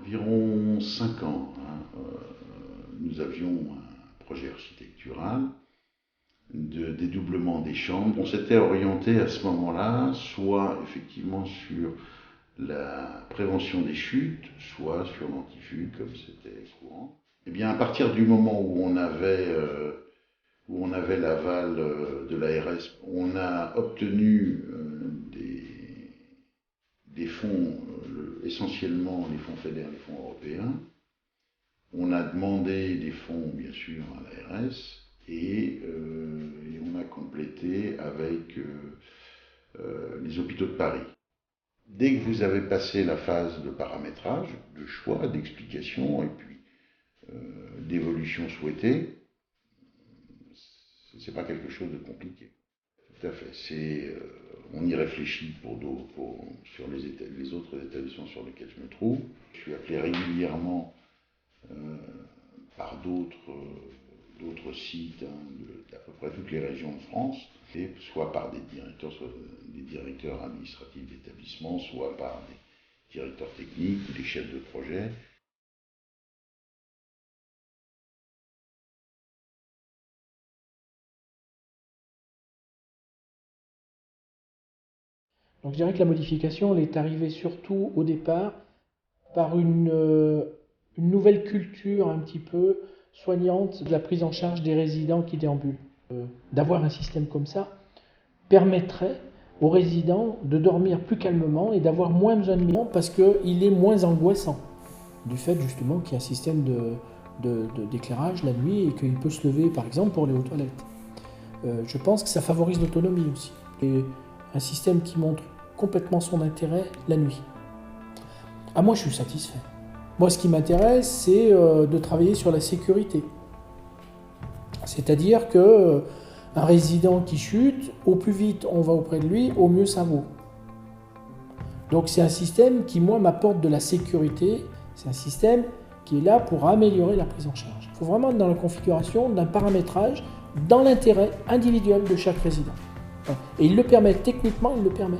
environ 5 ans, nous avions un projet architectural de dédoublement des chambres. On s'était orienté à ce moment-là, soit effectivement sur la prévention des chutes, soit sur l'antiflude, comme c'était courant. Et bien, à partir du moment où on avait l'aval de l'ARS, on a obtenu des fonds, essentiellement les fonds fédéraux, les fonds européens. On a demandé des fonds, bien sûr, à l'ARS, et on a complété avec les hôpitaux de Paris. Dès que vous avez passé la phase de paramétrage, de choix, d'explication et puis d'évolution souhaitée, c'est pas quelque chose de compliqué. Tout à fait. On y réfléchit sur les autres établissements sur lesquels je me trouve. Je suis appelé régulièrement par d'autres sites d'à peu près toutes les régions de France, et soit par des directeurs administratifs d'établissement, soit par des directeurs techniques ou des chefs de projet. Donc je dirais que la modification, elle est arrivée surtout au départ par une nouvelle culture un petit peu soignante de la prise en charge des résidents qui déambulent. D'avoir un système comme ça permettrait aux résidents de dormir plus calmement et d'avoir moins besoin de médicaments parce qu'il est moins angoissant. Du fait justement qu'il y a un système d'éclairage la nuit et qu'il peut se lever par exemple pour aller aux toilettes. Je pense que ça favorise l'autonomie aussi. Et un système qui montre complètement son intérêt la nuit. Ah, moi je suis satisfait. Moi ce qui m'intéresse c'est de travailler sur la sécurité. C'est-à-dire que un résident qui chute, au plus vite on va auprès de lui, au mieux ça vaut. Donc c'est un système qui moi m'apporte de la sécurité, c'est un système qui est là pour améliorer la prise en charge. Il faut vraiment être dans la configuration d'un paramétrage dans l'intérêt individuel de chaque résident. Et il le permet, techniquement il le permet.